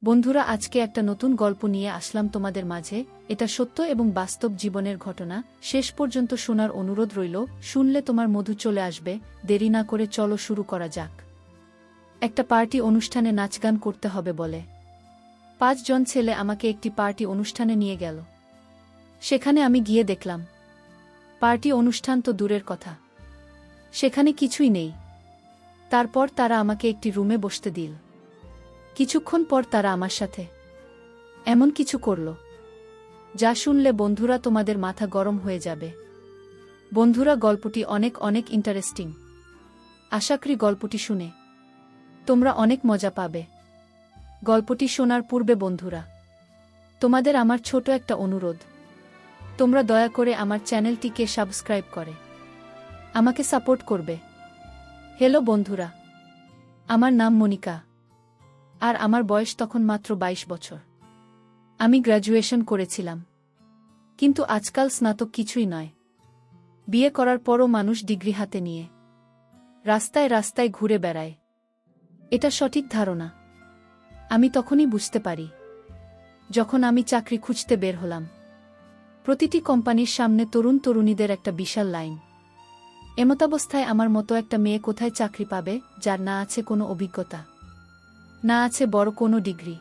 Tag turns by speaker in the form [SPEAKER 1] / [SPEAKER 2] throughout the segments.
[SPEAKER 1] বন্ধুরা, আজকে একটা নতুন গল্প নিয়ে আসলাম তোমাদের মাঝে। এটা সত্য এবং বাস্তব জীবনের ঘটনা। শেষ পর্যন্ত শোনার অনুরোধ রইল। শুনলে তোমার মধু চলে আসবে। দেরি না করে চলো শুরু করা যাক। একটা পার্টি অনুষ্ঠানে নাচগান করতে হবে বলে 5 জন ছেলে আমাকে একটি পার্টি অনুষ্ঠানে নিয়ে গেল। সেখানে আমি গিয়ে দেখলাম পার্টি অনুষ্ঠান তো দূরের কথা, সেখানে কিছুই নেই। তারপর তারা আমাকে একটি রুমে বসতে দিল। কিছুক্ষণ পর তারা আমার সাথে এমন কিছু করল যা শুনলে বন্ধুরা তোমাদের মাথা গরম হয়ে যাবে। বন্ধুরা, গল্পটি অনেক অনেক ইন্টারেস্টিং। আশা করি গল্পটি শুনে তোমরা অনেক মজা পাবে। গল্পটি শোনার পূর্বে বন্ধুরা, তোমাদের আমার ছোট একটা অনুরোধ। তোমরা দয়া করে আমার চ্যানেলটিকে সাবস্ক্রাইব করে আমাকে সাপোর্ট করবে। হ্যালো বন্ধুরা, আমার নাম মনিকা, আর আমার বয়স তখন মাত্র 22 বছর। আমি গ্র্যাজুয়েশন করেছিলাম, কিন্তু আজকাল স্নাতক কিছুই নয়। বিয়ে করার পরও মানুষ ডিগ্রি হাতে নিয়ে রাস্তায় রাস্তায় ঘুরে বেড়ায়। এটা সঠিক ধারণা আমি তখনই বুঝতে পারি যখন আমি চাকরি খুঁজতে বের হলাম। প্রতিটি কোম্পানির সামনে তরুণ তরুণীদের একটা বিশাল লাইন। এমতাবস্থায় আমার মতো একটা মেয়ে কোথায় চাকরি পাবে যার না আছে কোনো অভিজ্ঞতা, না আছে বড় কোনো ডিগ্রি?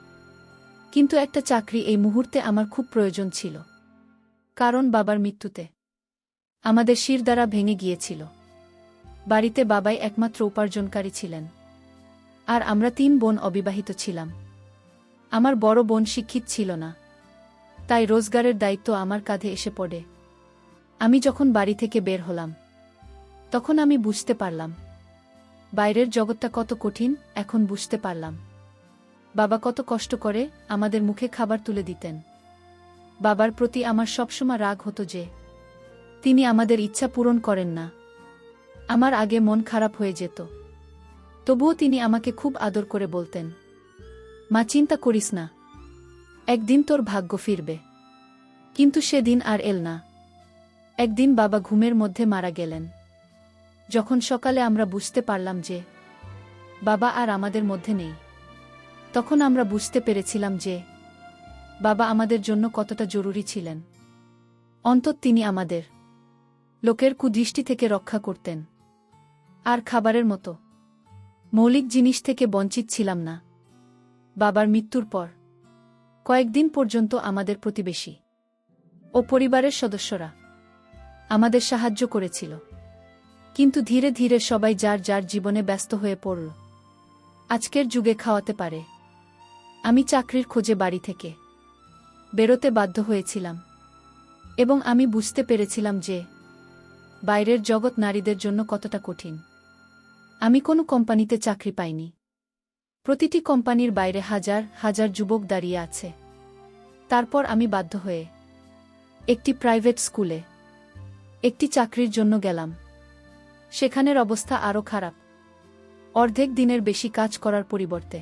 [SPEAKER 1] কিন্তু একটা চাকরি এই মুহূর্তে আমার খুব প্রয়োজন ছিল। কারণ বাবার মৃত্যুতে আমাদের শিরদাঁড়া ভেঙে গিয়েছিল। বাড়িতে বাবাই একমাত্র উপার্জনকারী ছিলেন, আর আমরা 3 বোন অবিবাহিত ছিলাম। আমার বড় বোন শিক্ষিত ছিল না, তাই রোজগারের দায়িত্ব আমার কাঁধে এসে পড়ে। আমি যখন বাড়ি থেকে বের হলাম, তখন আমি বুঝতে পারলাম বাইরের জগৎটা কত কঠিন। এখন বুঝতে পারলাম বাবা কত কষ্ট করে আমাদের মুখে খাবার তুলে দিতেন। বাবার প্রতি আমার সবসময় রাগ হতো যে তিনি আমাদের ইচ্ছা পূরণ করেন না। আমার আগে মন খারাপ হয়ে যেত, তবুও তিনি আমাকে খুব আদর করে বলতেন, মা, চিন্তা করিস না, একদিন তোর ভাগ্য ফিরবে। কিন্তু সেদিন আর এল না। একদিন বাবা ঘুমের মধ্যে মারা গেলেন। যখন সকালে আমরা বুঝতে পারলাম যে বাবা আর আমাদের মধ্যে নেই, তখন আমরা বুঝতে পেরেছিলাম যে বাবা আমাদের জন্য কতটা জরুরি ছিলেন। অন্তত তিনি আমাদের লোকের কুদৃষ্টি থেকে রক্ষা করতেন, আর খাবারের মতো মৌলিক জিনিস থেকে বঞ্চিত ছিলাম না। বাবার মৃত্যুর পর কয়েকদিন পর্যন্ত আমাদের প্রতিবেশী ও পরিবারের সদস্যরা আমাদের সাহায্য করেছিল, কিন্তু ধীরে ধীরে সবাই যার যার জীবনে ব্যস্ত হয়ে পড়ল। আজকের যুগে খাওয়াতে পারে আমি চাকরির খোঁজে বাড়ি থেকে বেরোতে বাধ্য হয়েছিলাম, এবং আমি বুঝতে পেরেছিলাম যে বাইরের জগৎ নারীদের জন্য কতটা কঠিন। আমি কোনো কোম্পানিতে চাকরি পাইনি। প্রতিটি কোম্পানির বাইরে হাজার হাজার যুবক দাঁড়িয়ে আছে। তারপর আমি বাধ্য হয়ে একটি প্রাইভেট স্কুলে একটি চাকরির জন্য গেলাম। সেখানের অবস্থা আরও খারাপ। অর্ধেক দিনের বেশি কাজ করার পরিবর্তে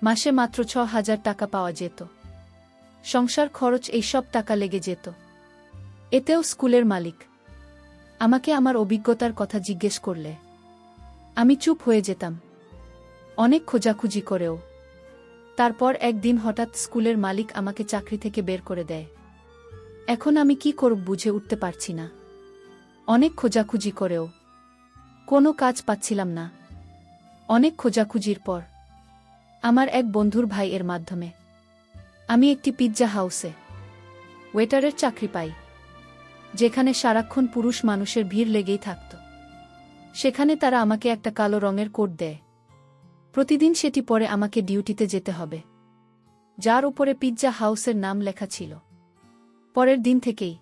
[SPEAKER 1] মাসে মাত্র 6,000 টাকা পাওয়া যেত। সংসার খরচ এইসব টাকা লেগে যেত। এতেও স্কুলের মালিক আমাকে আমার অভিজ্ঞতার কথা জিজ্ঞেস করলে আমি চুপ হয়ে যেতাম, অনেক খোঁজাখুঁজি করেও। তারপর একদিন হঠাৎ স্কুলের মালিক আমাকে চাকরি থেকে বের করে দেয়। এখন আমি কি করব বুঝে উঠতে পারছি না। অনেক খোঁজাখুঁজি করেও কোনো কাজ পাচ্ছিলাম না। অনেক খোঁজাখুঁজির পর আমার এক বন্ধুর ভাইয়ের মাধ্যমে আমি একটি পিৎজা হাউসে ওয়েটারের চাকরি পাই, যেখানে সারাক্ষণ পুরুষ মানুষের ভিড় লেগেই থাকত। সেখানে তারা আমাকে একটা কালো রঙের কোট দেয়। প্রতিদিন সেটি পরে আমাকে ডিউটিতে যেতে হবে, যার উপরে পিৎজা হাউসের নাম লেখা ছিল। পরের দিন থেকেই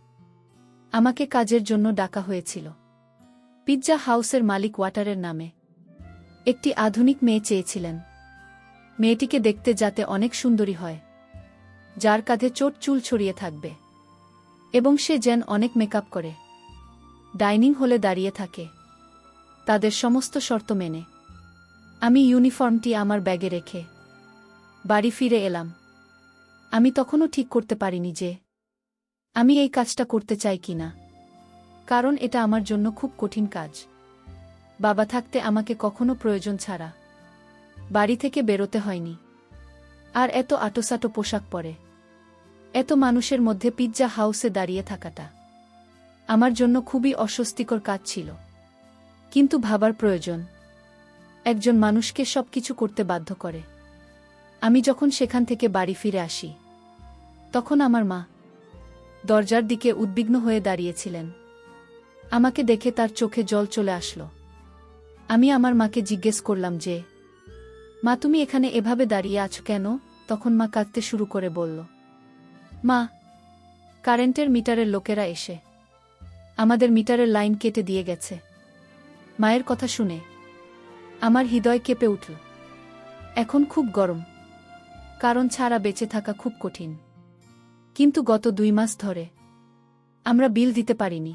[SPEAKER 1] আমাকে কাজের জন্য ডাকা হয়েছিল। পিৎজা হাউসের মালিক ওয়াটারের নামে একটি আধুনিক মেয়ে চেয়েছিলেন। মেয়েটিকে দেখতে যাতে অনেক সুন্দরী হয়, যার কাঁধে চোট চুল ছড়িয়ে থাকবে, এবং সে যেন অনেক মেকআপ করে ডাইনিং হলে দাঁড়িয়ে থাকে। তাদের সমস্ত শর্ত মেনে আমি ইউনিফর্মটি আমার ব্যাগে রেখে বাড়ি ফিরে এলাম। আমি তখনও ঠিক করতে পারিনি যে আমি এই কাজটা করতে চাই কিনা, কারণ এটা আমার জন্য খুব কঠিন কাজ। বাবা থাকতে আমাকে কখনো প্রয়োজন ছাড়া বাড়ি থেকে বেরোতে হয়নি। আর এত আটোসাটো পোশাক পরে এত মানুষের মধ্যে পিৎজা হাউসে দাঁড়িয়ে থাকাটা আমার জন্য খুবই অস্বস্তিকর কাজ ছিল। কিন্তু ভাবার প্রয়োজন, একজন মানুষকে সবকিছু করতে বাধ্য করে। আমি যখন সেখান থেকে বাড়ি ফিরে আসি, তখন আমার মা দরজার দিকে উদ্বিগ্ন হয়ে দাঁড়িয়েছিলেন। আমাকে দেখে তার চোখে জল চলে আসলো। আমি আমার মাকে জিজ্ঞেস করলাম যে, মা, তুমি এখানে এভাবে দাঁড়িয়ে আছো কেন? তখন মা কাঁদতে শুরু করে বলল, মা, কারেন্টের মিটারের লোকেরা এসে আমাদের মিটারের লাইন কেটে দিয়ে গেছে। মায়ের কথা শুনে আমার হৃদয় কেঁপে উঠল। এখন খুব গরম, কারণ ছাড়া বেঁচে থাকা খুব কঠিন। কিন্তু গত 2 মাস ধরে আমরা বিল দিতে পারিনি।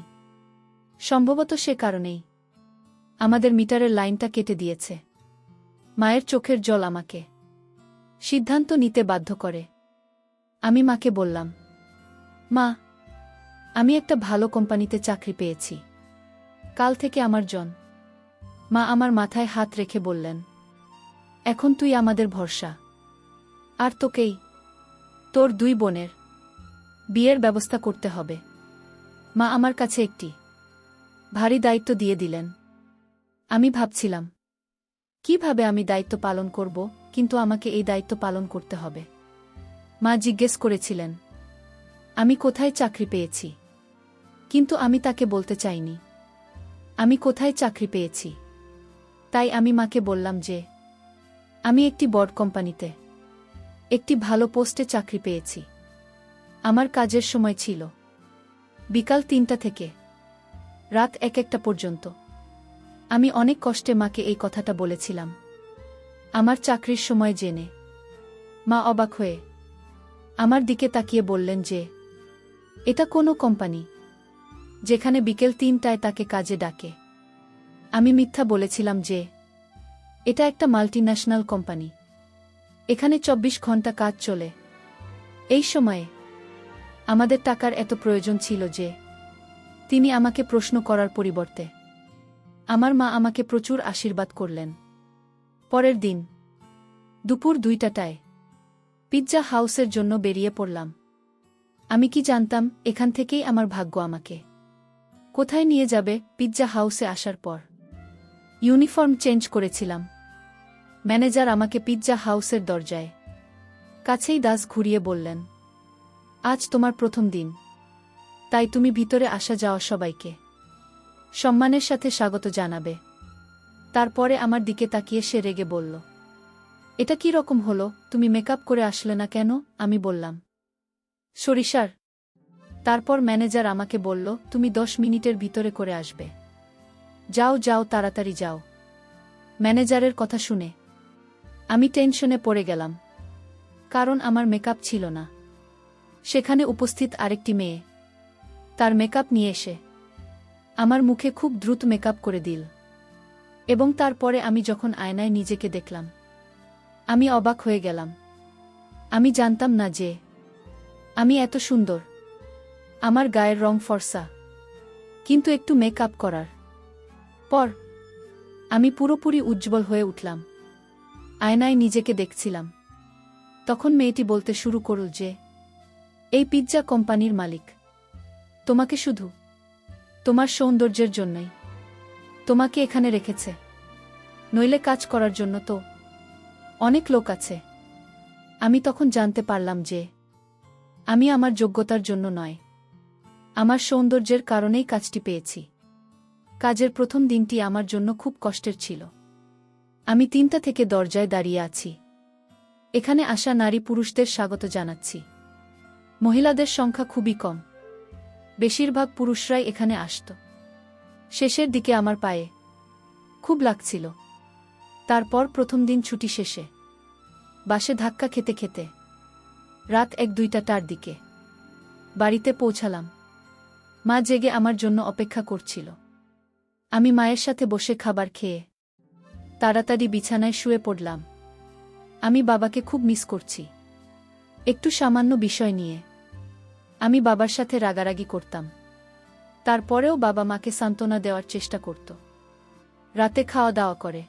[SPEAKER 1] সম্ভবত সে কারণেই আমাদের মিটারের লাইনটা কেটে দিয়েছে। মায়ের চোখের জল আমাকে সিদ্ধান্ত নিতে বাধ্য করে। আমি মাকে বললাম, মা, আমি একটা ভালো কোম্পানিতে চাকরি পেয়েছি। কাল থেকে আমার জন। মা আমার মাথায় হাত রেখে বললেন, এখন তুই আমাদের ভরসা। আর তোকেই তোর 2 বোনের বিয়ের ব্যবস্থা করতে হবে। মা আমার কাছে একটি ভারী দায়িত্ব দিয়ে দিলেন। আমি ভাবছিলাম কিভাবে আমি দায়িত্ব পালন করব, কিন্তু আমাকে এই দায়িত্ব পালন করতে হবে। মা জিজ্ঞেস করেছিলেন আমি কোথায় চাকরি পেয়েছি, কিন্তু আমি তাকে বলতে চাইনি আমি কোথায় চাকরি পেয়েছি। তাই আমি মাকে বললাম যে আমি একটি বড় কোম্পানিতে একটি ভালো পোস্টে চাকরি পেয়েছি। আমার কাজের সময় ছিল বিকাল 3টা থেকে রাত 1-1টা পর্যন্ত। আমি অনেক কষ্টে মাকে এই কথাটা বলেছিলাম। আমার চাকরির সময় জেনে মা অবাক হয়ে আমার দিকে তাকিয়ে বললেন যে এটা কোনো কোম্পানি যেখানে বিকেল 3টায় তাকে কাজে ডাকে। আমি মিথ্যা বলেছিলাম যে এটা একটা মাল্টিন্যাশনাল কোম্পানি, এখানে 24 ঘন্টা কাজ চলে। এই সময়ে আমাদের টাকার এত প্রয়োজন ছিল যে তিনি আমাকে প্রশ্ন করার পরিবর্তে আমার মা আমাকে প্রচুর আশীর্বাদ করলেন। পরের দিন দুপুর 2টায় পিৎজা হাউসের জন্য বেরিয়ে পড়লাম। আমি কি জানতাম এখান থেকেই আমার ভাগ্য আমাকে কোথায় নিয়ে যাবে। পিৎজা হাউসে আসার পর ইউনিফর্ম চেঞ্জ করেছিলাম। ম্যানেজার আমাকে পিৎজা হাউসের দরজায় কাছেই দাস ঘুরিয়ে বললেন, আজ তোমার প্রথম দিন, তাই তুমি ভিতরে আসা যাওয়া সবাইকে সম্মানের সাথে স্বাগত জানাবে। তারপরে আমার দিকে তাকিয়ে সে রেগে বলল, এটা কি রকম হলো? তুমি মেকআপ করে আসলে না কেন? আমি বললাম, সরিষার। তারপর ম্যানেজার আমাকে বলল, তুমি 10 মিনিটের ভিতরে করে আসবে। যাও যাও, তাড়াতাড়ি যাও। ম্যানেজারের কথা শুনে আমি টেনশনে পড়ে গেলাম, কারণ আমার মেকআপ ছিল না। সেখানে উপস্থিত আরেকটি মেয়ে তার মেকআপ নিয়ে এসে আমার মুখে খুব দ্রুত মেকআপ করে দিল। এবং তারপরে আমি যখন আয়নায় নিজেকে দেখলাম, আমি অবাক হয়ে গেলাম। আমি জানতাম না যে আমি এত সুন্দর। আমার গায়ের রং ফর্সা, কিন্তু একটু মেকআপ করার পর আমি পুরোপুরি উজ্জ্বল হয়ে উঠলাম। আয়নায় নিজেকে দেখছিলাম। তখন মেয়েটি বলতে শুরু করল যে এই পিৎজা কোম্পানির মালিক তোমাকে শুধু তোমার সৌন্দর্যের জন্যই তোমাকে এখানে রেখেছে, নইলে কাজ করার জন্য তো অনেক লোক আছে। আমি তখন জানতে পারলাম যে আমি আমার যোগ্যতার জন্য নয়, আমার সৌন্দর্যের কারণেই কাজটি পেয়েছি। কাজের প্রথম দিনটি আমার জন্য খুব কষ্টের ছিল। আমি 3টা থেকে দরজায় দাঁড়িয়ে আছি। এখানে আসা নারী পুরুষদের স্বাগত জানাচ্ছি। মহিলাদের সংখ্যা খুবই কম, বেশিরভাগ পুরুষরাই এখানে আসত। শেষের দিকে আমার পায়ে খুব লাগছিল। তারপর প্রথম দিন ছুটি শেষে বাসে ধাক্কা খেতে খেতে রাত 1-2টার দিকে বাড়িতে পৌঁছালাম। মা জেগে আমার জন্য অপেক্ষা করছিল। আমি মায়ের সাথে বসে খাবার খেয়ে তাড়াতাড়ি বিছানায় শুয়ে পড়লাম। আমি বাবাকে খুব মিস করছি। একটু সামান্য বিষয় নিয়ে আমি বাবার সাথে রাগারাগি করতাম। তারপরেও বাবা মাকে সান্ত্বনা দেওয়ার চেষ্টা করত। রাতে খাওয়া দাওয়া করে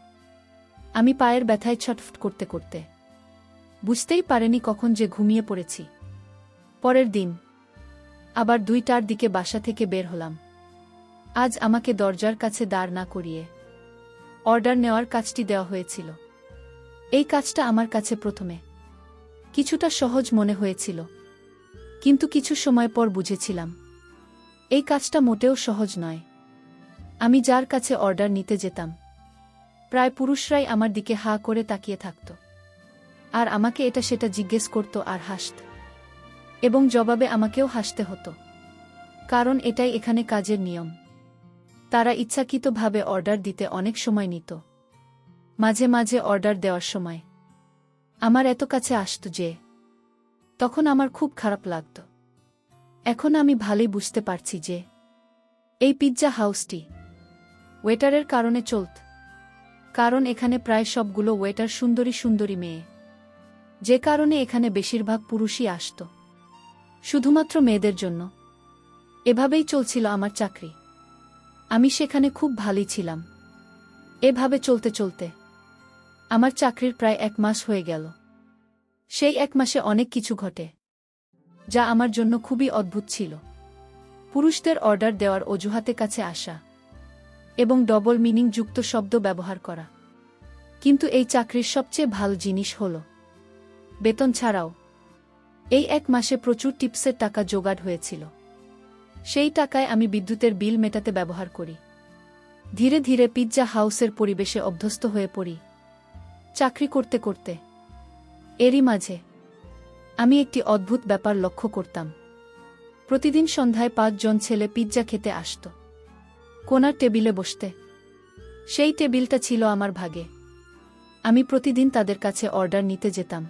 [SPEAKER 1] আমি পায়ের ব্যথায় ছটফট করতে করতে বুঝতেই পারেনি কখন যে ঘুমিয়ে পড়েছি। পরের দিন আবার 2টার দিকে বাসা থেকে বের হলাম। আজ আমাকে দরজার কাছে দাঁড় না করিয়ে অর্ডার নেওয়ার কাজটি দেওয়া হয়েছিল। এই কাজটা আমার কাছে প্রথমে কিছুটা সহজ মনে হয়েছিল, কিন্তু কিছু সময় পর বুঝেছিলাম এই কাজটা মোটেও সহজ নয়। আমি যার কাছে অর্ডার নিতে যেতাম প্রায় পুরুষরাই আমার দিকে হা করে তাকিয়ে থাকত, আর আমাকে এটা সেটা জিজ্ঞেস করত আর হাসত, এবং জবাবে আমাকেও হাসতে হতো, কারণ এটাই এখানে কাজের নিয়ম। তারা ইচ্ছাকৃতভাবে অর্ডার দিতে অনেক সময় নিত। মাঝে মাঝে অর্ডার দেওয়ার সময় আমার এত কাছে আসত যে তখন আমার খুব খারাপ লাগত। এখন আমি ভালোই বুঝতে পারছি যে এই পিৎজা হাউসটি ওয়েটারের কারণে চলত, কারণ এখানে প্রায় সবগুলো ওয়েটার সুন্দরী সুন্দরী মেয়ে, যে কারণে এখানে বেশিরভাগ পুরুষই আসত শুধুমাত্র মেয়েদের জন্য। এভাবেই চলছিল আমার চাকরি। আমি সেখানে খুব ভালোই ছিলাম। এভাবে চলতে চলতে আমার চাকরির প্রায় 1 মাস হয়ে গেল। সেই 1 মাসে অনেক কিছু ঘটে যা আমার জন্য খুবই অদ্ভুত ছিল। পুরুষদের অর্ডার দেওয়ার অজুহাতে কাছে আসা এবং ডবল মিনিং যুক্ত শব্দ ব্যবহার করা। কিন্তু এই চাকরির সবচেয়ে ভালো জিনিস হল বেতন ছাড়াও এই 1 মাসে প্রচুর টিপসের টাকা জোগাড় হয়েছিল। সেই টাকায় আমি বিদ্যুতের বিল মেটাতে ব্যবহার করি। ধীরে ধীরে পিৎজা হাউসের পরিবেশে অভ্যস্ত হয়ে পড়ি চাকরি করতে করতে। এরই মাঝে আমি একটি অদ্ভুত ব্যাপার লক্ষ্য করতাম। প্রতিদিন সন্ধ্যায় 5 জন ছেলে পিৎজা খেতে আসত কোনার টেবিলে বসতে। সেই টেবিলটা ছিল আমার ভাগে। আমি প্রতিদিন তাদের কাছে অর্ডার নিতে যেতাম।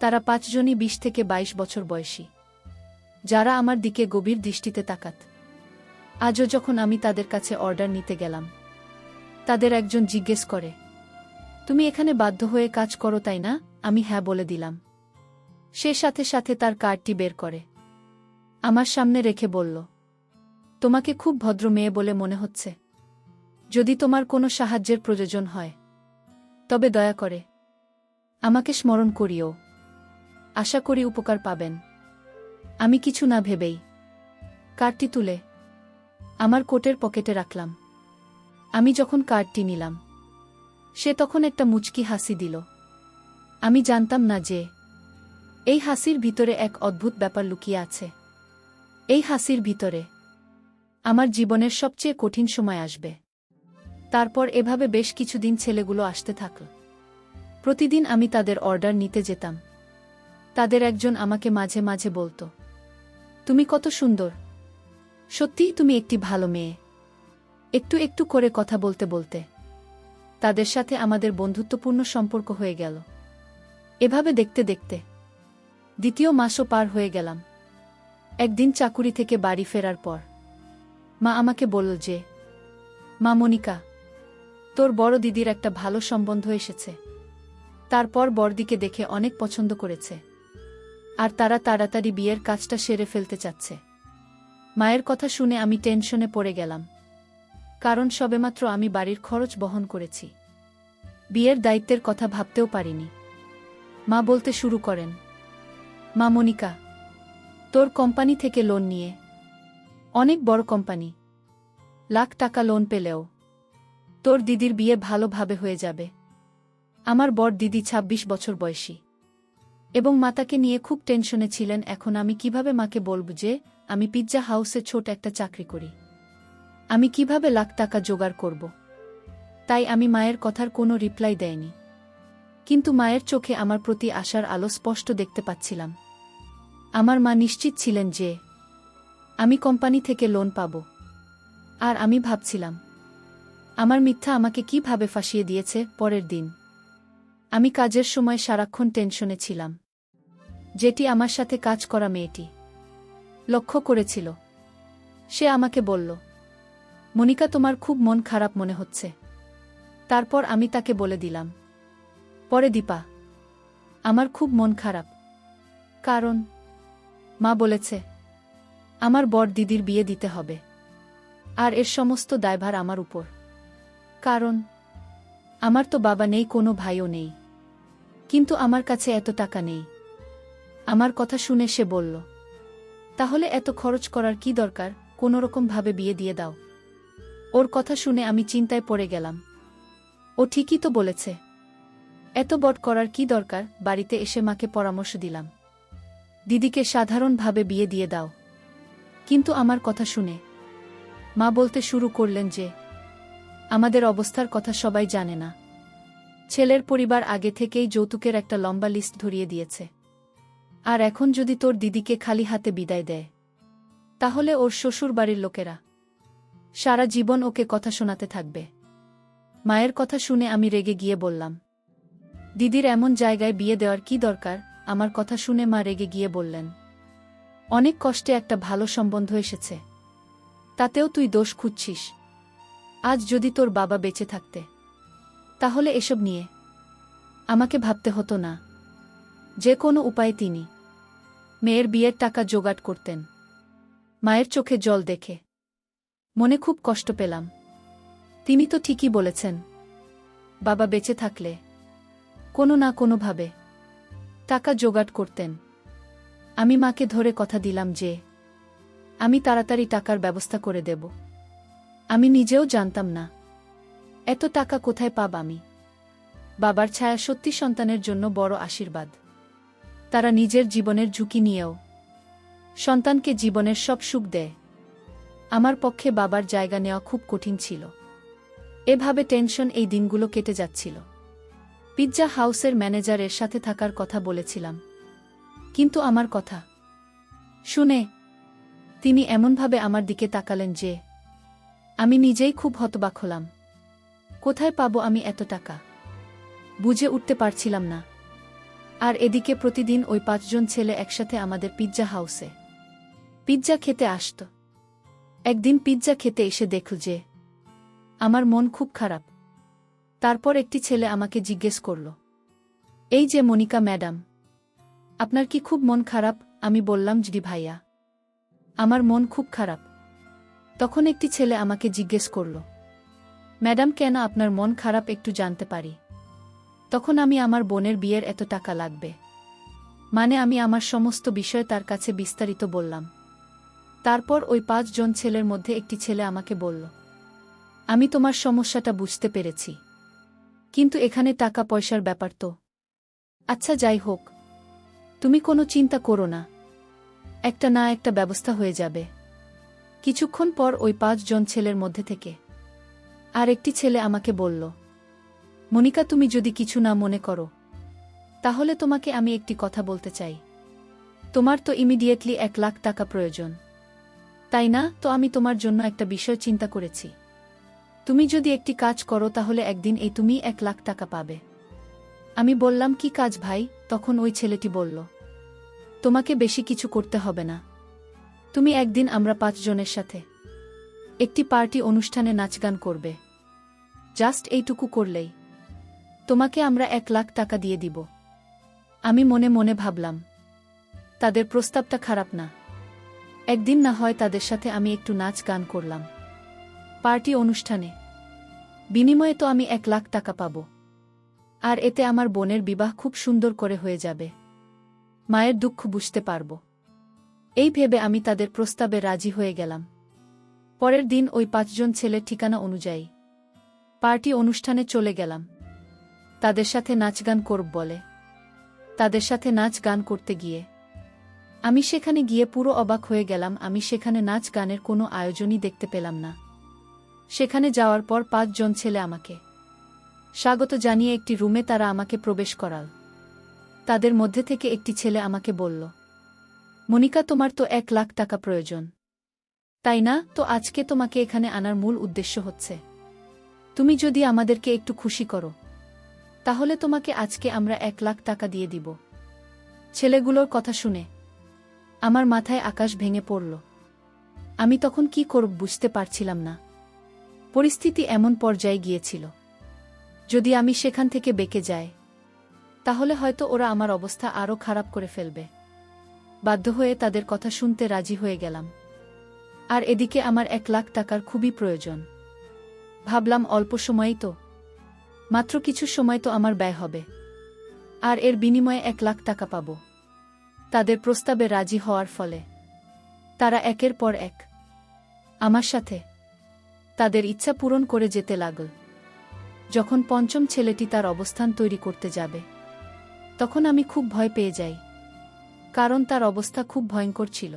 [SPEAKER 1] তারা 5 জনই 20 থেকে 22 বছর বয়সী, যারা আমার দিকে গভীর দৃষ্টিতে তাকাত। আজও যখন আমি তাদের কাছে অর্ডার নিতে গেলাম, তাদের একজন জিজ্ঞেস করে, তুমি এখানে বাধ্য হয়ে কাজ করো তাই না? আমি হ্যাঁ বলে দিলাম। সে সাথে সাথে তার কার্ডটি বের করে আমার সামনে রেখে বলল, তোমাকে খুব ভদ্র মেয়ে বলে মনে হচ্ছে। যদি তোমার কোনো সাহায্যের প্রয়োজন হয় তবে দয়া করে আমাকে স্মরণ করিও। আশা করি উপকার পাবেন। আমি কিছু না ভেবেই কার্ডটি তুলে আমার কোটের পকেটে রাখলাম। আমি যখন কার্ডটি নিলাম, সে তখন একটা মুচকি হাসি দিল। আমি জানতাম না যে এই হাসির ভিতরে এক অদ্ভুত ব্যাপার লুকিয়ে আছে। এই হাসির ভিতরে আমার জীবনের সবচেয়ে কঠিন সময় আসবে। তারপর এভাবে বেশ কিছুদিন ছেলেগুলো আসতে থাকল। প্রতিদিন আমি তাদের অর্ডার নিতে যেতাম। তাদের একজন আমাকে মাঝে মাঝে বলতো, তুমি কত সুন্দর, সত্যিই তুমি একটি ভালো মেয়ে। একটু একটু করে কথা বলতে বলতে তাদের সাথে আমাদের বন্ধুত্বপূর্ণ সম্পর্ক হয়ে গেল। এভাবে দেখতে দেখতে 2য় মাসও পার হয়ে গেলাম। একদিন চাকুরি থেকে বাড়ি ফেরার পর মা আমাকে বলল যে, মা মনিকা, তোর বড় দিদির একটা ভালো সম্বন্ধ এসেছে। তারপর বড়দিকে দেখে অনেক পছন্দ করেছে, আর তারা তাড়াতাড়ি বিয়ের কাজটা সেরে ফেলতে চাচ্ছে। মায়ের কথা শুনে আমি টেনশনে পড়ে গেলাম, কারণ সবেমাত্র আমি বাড়ির খরচ বহন করেছি। বিয়ের দায়িত্বের কথা ভাবতেও পারিনি। মা বলতে শুরু করেন, মা মনিকা, তোর কোম্পানি থেকে লোন নিয়ে, অনেক বড় কোম্পানি, লাখ টাকা লোন পেলেও তোর দিদির বিয়ে ভালোভাবে হয়ে যাবে। আমার বড় দিদি 26 বছর বয়সী এবং মাতাকে নিয়ে খুব টেনশনে ছিলেন। এখন আমি কিভাবে মাকে বলব যে আমি পিৎজা হাউসে ছোট একটা চাকরি করি? আমি কিভাবে লাখ টাকা জোগাড় করব? তাই আমি মায়ের কথার কোনো রিপ্লাই দেয়নি। কিন্তু মায়ের চোখে আমার প্রতি আশার আলো স্পষ্ট দেখতে পাচ্ছিলাম। আমার মা নিশ্চিত ছিলেন যে আমি কোম্পানি থেকে লোন পাব। আর আমি ভাবছিলাম, আমার মিথ্যা আমাকে কিভাবে ফাঁসিয়ে দিয়েছে। পরের দিন আমি কাজের সময় সারাক্ষণ টেনশনে ছিলাম, যেটি আমার সাথে কাজ করা মেয়েটি লক্ষ্য করেছিল। সে আমাকে বলল, মনিকা, তোমার খুব মন খারাপ মনে হচ্ছে। তারপর আমি তাকে বলে দিলাম, পরে দীপা, আমার খুব মন খারাপ, কারণ মা বলেছে আমার বড় দিদির বিয়ে দিতে হবে, আর এর সমস্ত দায়ভার আমার উপর। কারণ আমার তো বাবা নেই, কোনো ভাইও নেই। কিন্তু আমার কাছে এত টাকা নেই। আমার কথা শুনে সে বলল, তাহলে এত খরচ করার কি দরকার, কোনোরকমভাবে বিয়ে দিয়ে দাও। ওর কথা শুনে আমি চিন্তায় পড়ে গেলাম। ও ঠিকই তো বলেছে, এত বড় করার কি দরকার। বাড়িতে এসে মাকে পরামর্শ দিলাম, দিদিকে সাধারণভাবে বিয়ে দিয়ে দাও। কিন্তু আমার কথা শুনে মা বলতে শুরু করলেন যে, আমাদের অবস্থার কথা সবাই জানে না। ছেলের পরিবার আগে থেকেই যৌতুকের একটা লম্বা লিস্ট ধরিয়ে দিয়েছে। আর এখন যদি তোর দিদিকে খালি হাতে বিদায় দেয়, তাহলে ওর শ্বশুর বাড়ির লোকেরা সারা জীবন ওকে কথা শোনাতে থাকবে। মায়ের কথা শুনে আমি রেগে গিয়ে বললাম, দিদির এমন জায়গায় বিয়ে দেওয়ার কি দরকার। আমার কথা শুনে মা রেগে গিয়ে বললেন, অনেক কষ্টে একটা ভালো সম্বন্ধ এসেছে, তাতেও তুই দোষ খুঁজছিস। আজ যদি তোর বাবা বেঁচে থাকতে, তাহলে এসব নিয়ে আমাকে ভাবতে হতো না। যে কোনো উপায়ে তিনি মেয়ের বিয়ের টাকা জোগাড় করতেন। মায়ের চোখে জল দেখে মনে খুব কষ্ট পেলাম। তিনি তো ঠিকই বলেছেন, বাবা বেঁচে থাকলে কোনো না কোনোভাবে টাকা জোগাড় করতেন। আমি মাকে ধরে কথা দিলাম যে আমি তাড়াতাড়ি টাকার ব্যবস্থা করে দেব। আমি নিজেও জানতাম না এত টাকা কোথায় পাব আমি। বাবার ছায়া সত্যি সন্তানের জন্য বড় আশীর্বাদ। তারা নিজের জীবনের ঝুঁকি নিয়েও সন্তানকে জীবনের সব সুখ দেয়। আমার পক্ষে বাবার জায়গা নেওয়া খুব কঠিন ছিল। এভাবে টেনশন এই দিনগুলো কেটে যাচ্ছিল। পিৎজা হাউসের ম্যানেজারের সাথে থাকার কথা বলেছিলাম, কিন্তু আমার কথা শুনে তিনি এমনভাবে আমার দিকে তাকালেন যে আমি নিজেই খুব হতবাক হলাম। কোথায় পাবো আমি এত টাকা, বুঝে উঠতে পারছিলাম না। আর এদিকে প্রতিদিন ওই 5 জন ছেলে একসাথে আমাদের পিৎজা হাউসে পিৎজা খেতে আসত। একদিন পিৎজা খেতে এসে দেখল যে আমার মন খুব খারাপ। তারপর একটি ছেলে আমাকে জিজ্ঞেস করল, এই যে মনিকা ম্যাডাম, আপনার কি খুব মন খারাপ? আমি বললাম, জি ভাইয়া, আমার মন খুব খারাপ। তখন একটি ছেলে আমাকে জিজ্ঞেস করল, ম্যাডাম কেন আপনার মন খারাপ, একটু জানতে পারি? তখন আমি আমার বোনের বিয়ের এত টাকা লাগবে, মানে আমি আমার সমস্ত বিষয় তার কাছে বিস্তারিত বললাম। তারপর ওই 5 জন ছেলের মধ্যে একটি ছেলে আমাকে বলল, আমি তোমার সমস্যাটা বুঝতে পেরেছি, কিন্তু এখানে টাকা পয়সার ব্যাপার তো। আচ্ছা যাই হোক, তুমি কোনো চিন্তা করো না, একটা না একটা ব্যবস্থা হয়ে যাবে। কিছুক্ষণ পর ওই 5 জন ছেলের মধ্যে থেকে আর একটি ছেলে আমাকে বলল, মনিকা তুমি যদি কিছু না মনে করো, তাহলে তোমাকে আমি একটি কথা বলতে চাই। তোমার তো ইমিডিয়েটলি 1 লাখ টাকা প্রয়োজন, তাই না? তো আমি তোমার জন্য একটা বিষয় চিন্তা করেছি। তুমি যদি একটি কাজ করো, তাহলে একদিন এই তুমি 1 লাখ টাকা পাবে। আমি বললাম, কি কাজ ভাই? তখন ওই ছেলেটি বলল, তোমাকে বেশি কিছু করতে হবে না। তুমি একদিন আমরা 5 জনের সাথে একটি পার্টি অনুষ্ঠানে নাচ গান করবে। জাস্ট এইটুকু করলেই তোমাকে আমরা 1 লাখ টাকা দিয়ে দিব। আমি মনে মনে ভাবলাম, তাদের প্রস্তাবটা খারাপ না। একদিন না হয় তাদের সাথে আমি একটু নাচ গান করলাম পার্টি অনুষ্ঠানে, বিনিময়ে তো আমি 1 লাখ টাকা পাব। আর এতে আমার বোনের বিবাহ খুব সুন্দর করে হয়ে যাবে, মায়ের দুঃখ বুঝতে পারব। এই ভেবে আমি তাদের প্রস্তাবে রাজি হয়ে গেলাম। পরের দিন ওই 5 জন ছেলের ঠিকানা অনুযায়ী পার্টি অনুষ্ঠানে চলে গেলাম। তাদের সাথে নাচ গান করব বলে তাদের সাথে নাচ গান করতে গিয়ে আমি সেখানে গিয়ে পুরো অবাক হয়ে গেলাম। আমি সেখানে নাচ গানের কোনো আয়োজনই দেখতে পেলাম না। সেখানে যাওয়ার পর 5 জন ছেলে আমাকে স্বাগত জানিয়ে একটি রুমে তারা আমাকে প্রবেশ করাল। তাদের মধ্যে থেকে একটি ছেলে আমাকে বলল, মনিকা তোমার তো 1 লাখ টাকা প্রয়োজন, তাই না? তো আজকে তোমাকে এখানে আনার মূল উদ্দেশ্য হচ্ছে, তুমি যদি আমাদেরকে একটু খুশি করো, তাহলে তোমাকে আজকে আমরা 1 লাখ টাকা দিয়ে দিব। ছেলেগুলোর কথা শুনে আমার মাথায় আকাশ ভেঙে পড়ল। আমি তখন কি করব বুঝতে পারছিলাম না। পরিস্থিতি এমন পর্যায়ে গিয়েছিল, যদি আমি সেখান থেকে বেঁকে যাই, তাহলে হয়তো ওরা আমার অবস্থা আরও খারাপ করে ফেলবে। বাধ্য হয়ে তাদের কথা শুনতে রাজি হয়ে গেলাম। আর এদিকে আমার 1 লাখ টাকার খুবই প্রয়োজন। ভাবলাম, অল্প সময়ই তো, মাত্র কিছু সময় তো আমার ব্যয় হবে। আর এর বিনিময়ে 1,00,000 টাকা পাব। তাদের প্রস্তাবে রাজি হওয়ার ফলে তারা একের পর এক আমার সাথে তাদের ইচ্ছা পূরণ করে যেতে লাগল। যখন পঞ্চম ছেলেটি তার অবস্থান তৈরি করতে যাবে, তখন আমি খুব ভয় পেয়ে যাই, কারণ তার অবস্থা খুব ভয়ঙ্কর ছিল।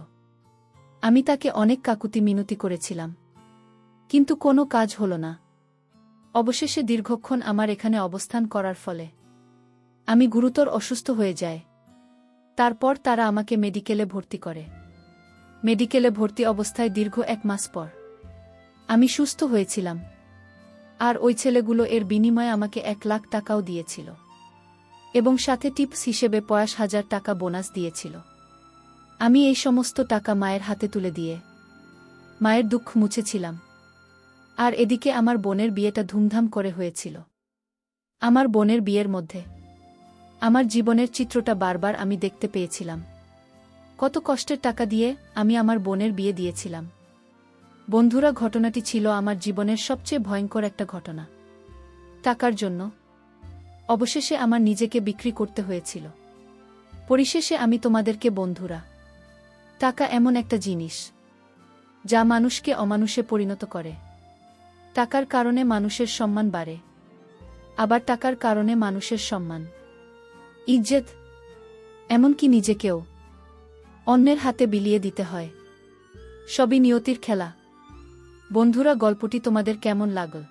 [SPEAKER 1] আমি তাকে অনেক কাকুতি মিনতি করেছিলাম, কিন্তু কোনো কাজ হল না। অবশেষে দীর্ঘক্ষণ আমার এখানে অবস্থান করার ফলে আমি গুরুতর অসুস্থ হয়ে যাই। তারপর তারা আমাকে মেডিকেলে ভর্তি করে। মেডিকেলে ভর্তি অবস্থায় দীর্ঘ 1 মাস পর আমি সুস্থ হয়েছিলাম। আর ওই ছেলেগুলো এর বিনিময়ে আমাকে 1,00,000 টাকাও দিয়েছিল এবং সাথে টিপস হিসেবে 50,000 টাকা বোনাস দিয়েছিল। আমি এই সমস্ত টাকা মায়ের হাতে তুলে দিয়ে মায়ের দুঃখ মুছেছিলাম। আর এদিকে আমার বোনের বিয়েটা ধুমধাম করে হয়েছিল। আমার বোনের বিয়ের মধ্যে আমার জীবনের চিত্রটা বারবার আমি দেখতে পেয়েছিলাম। কত কষ্টের টাকা দিয়ে আমি আমার বোনের বিয়ে দিয়েছিলাম। বন্ধুরা, ঘটনাটি ছিল আমার জীবনের সবচেয়ে ভয়ঙ্কর একটা ঘটনা। টাকার জন্য অবশেষে আমার নিজেকে বিক্রি করতে হয়েছিল। পরিশেষে আমি তোমাদেরকে বন্ধুরা, টাকা এমন একটা জিনিস যা মানুষকে অমানুষে পরিণত করে। টাকার কারণে মানুষের সম্মান বাড়ে, আবার টাকার কারণে মানুষের সম্মান, ইজ্জত, এমনকি নিজেকেও অন্যের হাতে বিলিয়ে দিতে হয়। সবই নিয়তির খেলা। বন্ধুরা, গল্পটি তোমাদের কেমন লাগল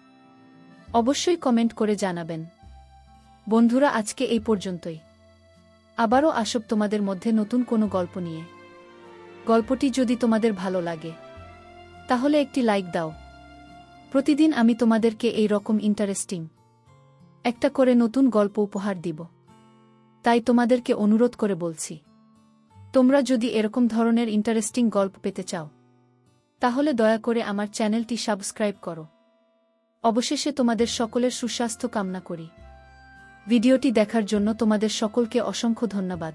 [SPEAKER 1] অবশ্যই কমেন্ট করে জানাবেন। বন্ধুরা, আজকে এই পর্যন্তই। আবারও আসব তোমাদের মধ্যে নতুন কোনো গল্প নিয়ে। গল্পটি যদি তোমাদের ভালো লাগে তাহলে একটি লাইক দাও। প্রতিদিন আমি তোমাদেরকে এই রকম ইন্টারেস্টিং একটা করে নতুন গল্প উপহার দিব। তাই তোমাদেরকে অনুরোধ করে বলছি, তোমরা যদি এরকম ধরনের ইন্টারেস্টিং গল্প পেতে চাও তাহলে দয়া করে আমার চ্যানেলটি সাবস্ক্রাইব করো। অবশেষে তোমাদের সকলের সুস্বাস্থ্য কামনা করি। ভিডিওটি দেখার জন্য তোমাদের সকলকে অসংখ্য ধন্যবাদ।